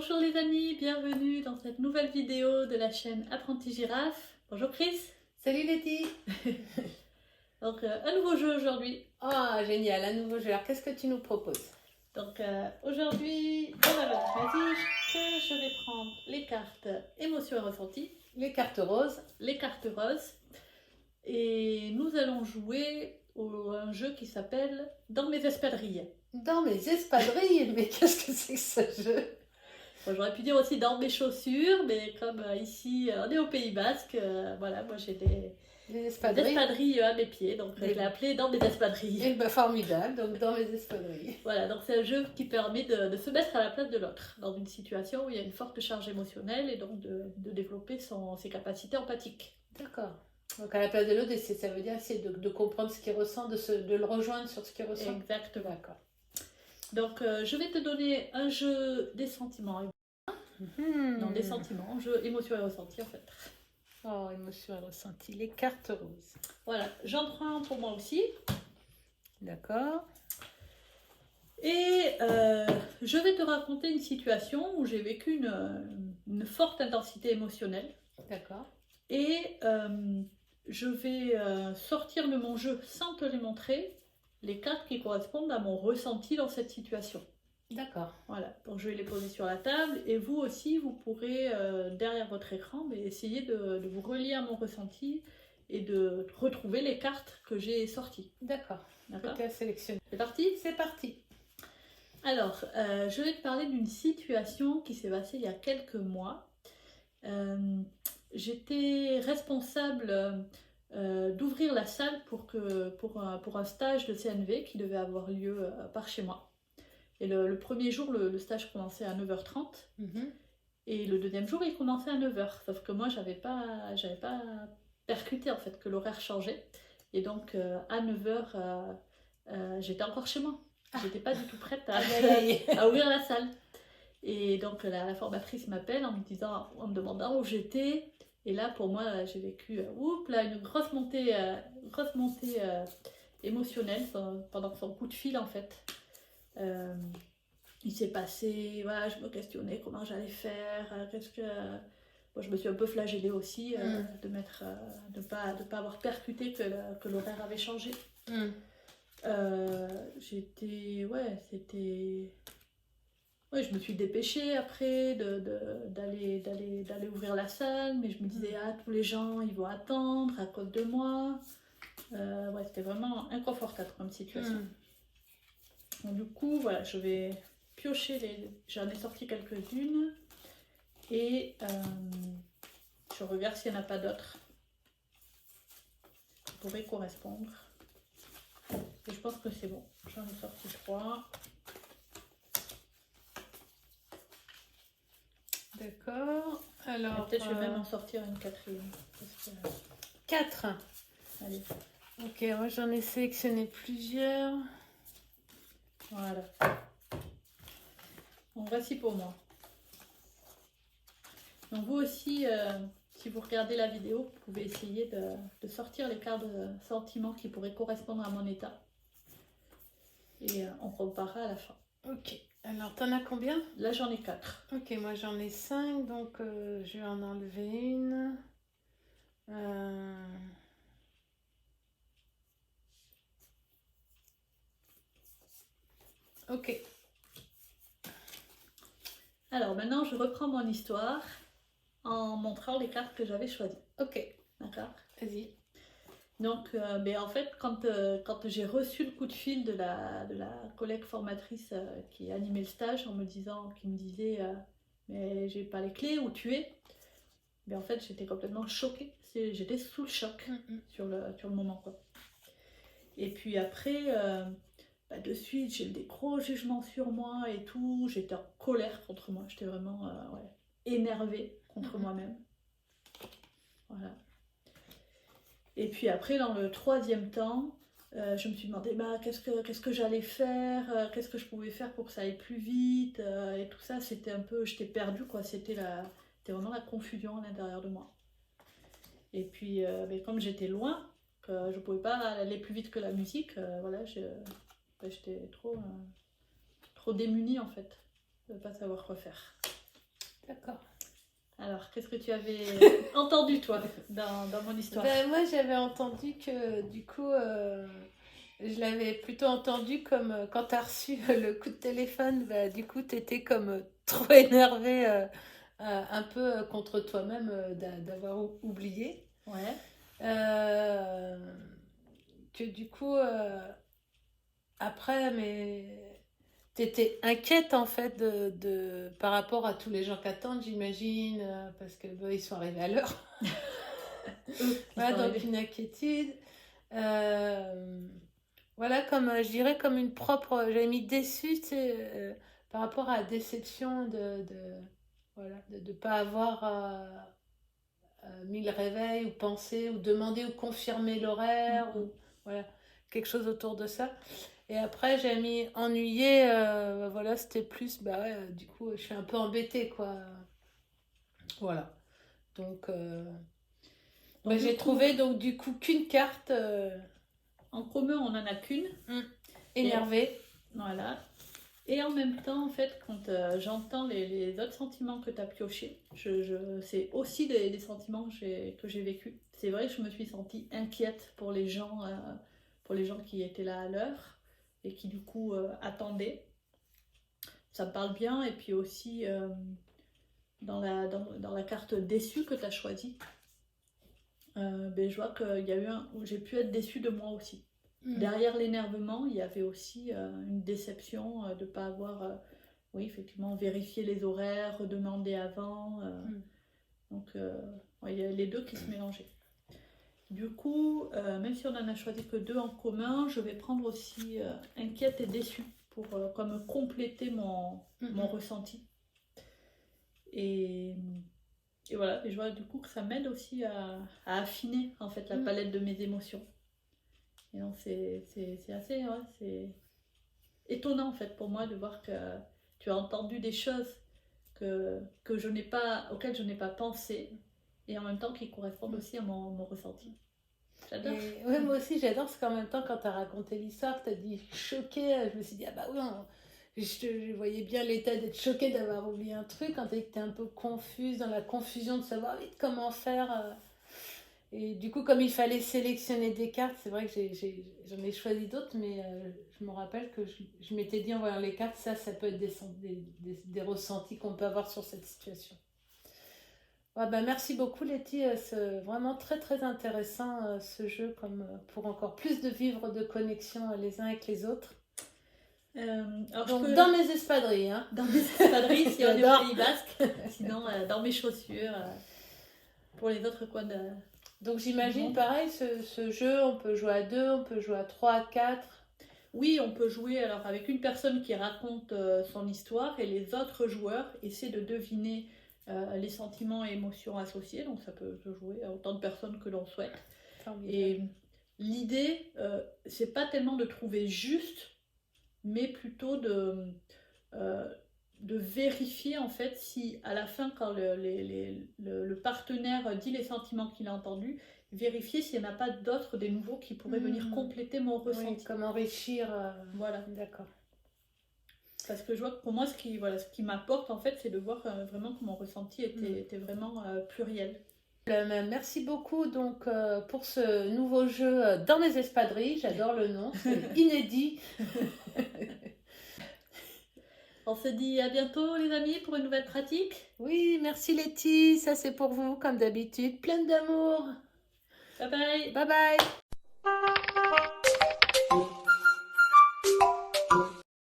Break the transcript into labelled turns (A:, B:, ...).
A: Bonjour les amis, bienvenue dans cette nouvelle vidéo de la chaîne Apprenti Girafe. Bonjour Chris.
B: Salut Letty.
A: Donc un nouveau jeu aujourd'hui.
B: Ah, génial, un nouveau jeu. Alors qu'est-ce que tu nous proposes?
A: Donc aujourd'hui, on a dit que je vais prendre les cartes émotions et ressentis.
B: Les cartes roses.
A: Les cartes roses. Et nous allons jouer à un jeu qui s'appelle Dans mes espadrilles.
B: Dans mes espadrilles. Mais qu'est-ce que c'est que ce jeu?
A: Bon, j'aurais pu dire aussi dans mes chaussures, mais comme ici on est au Pays Basque, voilà, moi j'ai des espadrilles à mes pieds, donc je l'ai appelé dans mes espadrilles.
B: Et ben formidable, donc dans mes espadrilles.
A: Voilà, donc c'est un jeu qui permet de se mettre à la place de l'autre, dans une situation où il y a une forte charge émotionnelle et donc de développer ses capacités empathiques.
B: D'accord. Donc à la place de l'autre, ça veut dire essayer de comprendre ce qu'il ressent, de le rejoindre sur ce qu'il ressent.
A: Exactement.
B: D'accord.
A: Donc je vais te donner un jeu des sentiments. Non, des sentiments, jeu émotions et ressentis en fait.
B: Oh, émotions et ressentis, les cartes roses.
A: Voilà, j'en prends un pour moi aussi.
B: D'accord.
A: Et je vais te raconter une situation où j'ai vécu une forte intensité émotionnelle.
B: D'accord.
A: Et je vais sortir de mon jeu sans te les montrer, les cartes qui correspondent à mon ressenti dans cette situation.
B: D'accord.
A: Voilà, donc je vais les poser sur la table et vous aussi, vous pourrez, derrière votre écran, essayer de vous relier à mon ressenti et de retrouver les cartes que j'ai sorties.
B: D'accord.
A: D'accord.
B: Tu as sélectionné.
A: C'est parti ?
B: C'est parti.
A: Alors, je vais te parler d'une situation qui s'est passée il y a quelques mois. J'étais responsable d'ouvrir la salle pour un stage de CNV qui devait avoir lieu par chez moi. Et le premier jour, le stage commençait à 9h30. Et le deuxième jour, il commençait à 9h. Sauf que moi, j'avais pas percuté en fait que l'horaire changeait. Et donc, à 9h, j'étais encore chez moi. J'étais pas du tout prête à ouvrir la salle. Et donc la formatrice m'appelle en me demandant où j'étais. Et là pour moi j'ai vécu une grosse montée émotionnelle pendant son coup de fil en fait. Il s'est passé, voilà, je me questionnais comment j'allais faire, Bon, je me suis un peu flagellée aussi de pas avoir percuté que l'horaire avait changé. Ouais, je me suis dépêchée après d'aller ouvrir la salle, mais je me disais, tous les gens, ils vont attendre à cause de moi. Ouais, c'était vraiment inconfortable comme situation. Donc, du coup, voilà, je vais piocher j'en ai sorti quelques-unes et je regarde s'il n'y en a pas d'autres qui pourraient correspondre. Et je pense que c'est bon, j'en ai sorti 3.
B: D'accord. Alors.
A: Peut-être je vais même en sortir une quatrième.
B: 4.
A: Allez.
B: Ok, moi j'en ai sélectionné plusieurs.
A: Voilà. Bon, voici pour moi. Donc vous aussi, si vous regardez la vidéo, vous pouvez essayer de sortir les cartes de sentiments qui pourraient correspondre à mon état. Et on comparera à la fin.
B: Ok. Alors, t'en as combien?
A: Là, j'en ai 4.
B: Ok, moi j'en ai 5, donc je vais en enlever une. Ok.
A: Alors, maintenant, je reprends mon histoire en montrant les cartes que j'avais choisies.
B: Ok.
A: D'accord.
B: Vas-y.
A: Donc, en fait, quand j'ai reçu le coup de fil de la collègue formatrice qui animait le stage qui me disait mais j'ai pas les clés, où tu es? Mais en fait, j'étais complètement choquée. J'étais sous le choc sur le moment, quoi. Et puis après, de suite, j'ai eu des gros jugements sur moi et tout. J'étais en colère contre moi. J'étais vraiment énervée contre moi-même. Voilà. Et puis après, dans le troisième temps, je me suis demandé qu'est-ce que j'allais faire, qu'est-ce que je pouvais faire pour que ça aille plus vite, et tout ça, c'était un peu, j'étais perdue, quoi. C'était vraiment la confusion à l'intérieur de moi. Et puis, comme j'étais loin, que je pouvais pas aller plus vite que la musique, voilà, j'étais trop démunie en fait, de ne pas savoir quoi faire.
B: D'accord.
A: Alors, qu'est-ce que tu avais entendu, toi, dans mon histoire?
B: Ben, moi, j'avais entendu que, du coup, je l'avais plutôt entendu comme quand tu as reçu le coup de téléphone, bah, du coup, tu étais comme trop énervé, un peu contre toi-même d'avoir oublié.
A: Ouais.
B: Euh, que du coup, après, mais tu étais inquiète en fait par rapport à tous les gens qui attendent, j'imagine, parce que bah, ils sont arrivés à l'heure. Voilà, donc une inquiétude. Euh, Voilà, comme je dirais, comme une propre. J'avais mis déçue, tu sais, par rapport à la déception voilà, de pas avoir mis le réveil ou pensé ou demandé ou confirmé l'horaire ou voilà, quelque chose autour de ça. Et après, j'ai mis ennuyé, voilà, c'était plus, bah ouais, du coup, je suis un peu embêtée, quoi. Voilà. Donc, bah, j'ai trouvé, donc, du coup, qu'une carte
A: En commun, on n'en a qu'une.
B: énervée.
A: Voilà. Et en même temps, en fait, quand j'entends les autres sentiments que tu as piochés, c'est aussi des sentiments que j'ai vécus. C'est vrai que je me suis sentie inquiète pour les gens qui étaient là à l'heure et qui, du coup, attendaient. Ça me parle bien. Et puis aussi, dans la carte déçue que tu as choisie, ben, je vois qu'il y a eu où j'ai pu être déçue de moi aussi. Derrière l'énervement, il y avait aussi une déception de ne pas avoir, oui, effectivement, vérifié les horaires, redemandé avant. Donc, ouais, il y a les deux qui se mélangeaient. Du coup, même si on en a choisi que deux en commun, je vais prendre aussi inquiète et déçue pour comme compléter mon ressenti. Et voilà, et je vois du coup que ça m'aide aussi à affiner en fait la palette de mes émotions. Et donc c'est assez, ouais, c'est étonnant en fait pour moi de voir que tu as entendu des choses que je n'ai pas, auxquelles je n'ai pas pensé et en même temps qui correspondent aussi à mon ressenti. J'adore.
B: Ouais, moi aussi j'adore parce qu'en même temps quand tu as raconté l'histoire, tu as dit choquée, je me suis dit ah bah oui, je voyais bien l'état d'être choquée d'avoir oublié un truc quand tu étais un peu confuse, dans la confusion de savoir vite comment faire. Et du coup, comme il fallait sélectionner des cartes, c'est vrai que j'en ai choisi d'autres, mais je me rappelle que je m'étais dit en voyant les cartes, ça peut être des ressentis qu'on peut avoir sur cette situation. Ouais, bah, merci beaucoup Letty, c'est vraiment très très intéressant ce jeu, comme pour encore plus de vivre de connexion les uns avec les autres.
A: Alors
B: donc dans mes espadrilles, hein.
A: Dans mes espadrilles, si on est au Pays Basque, sinon dans mes chaussures, pour les autres coins de...
B: Donc j'imagine pareil, ce jeu, on peut jouer à 2, on peut jouer à 3, à 4.
A: Oui, on peut jouer alors avec une personne qui raconte son histoire et les autres joueurs essaient de deviner les sentiments et émotions associés. Donc ça peut se jouer à autant de personnes que l'on souhaite. Et l'idée, c'est pas tellement de trouver juste, mais plutôt de vérifier en fait si à la fin quand le partenaire dit les sentiments qu'il a entendus, vérifier s'il n'y en a pas d'autres, des nouveaux qui pourraient venir compléter mon ressenti.
B: Oui, comme enrichir.
A: Voilà.
B: D'accord.
A: Parce que je vois que pour moi, ce qui m'apporte en fait, c'est de voir vraiment que mon ressenti était vraiment pluriel.
B: Merci beaucoup donc pour ce nouveau jeu dans mes espadrilles. J'adore le nom, c'est inédit.
A: On se dit à bientôt les amis pour une nouvelle pratique.
B: Oui, merci Letty, ça c'est pour vous comme d'habitude. Plein d'amour.
A: Bye bye.
B: Bye bye.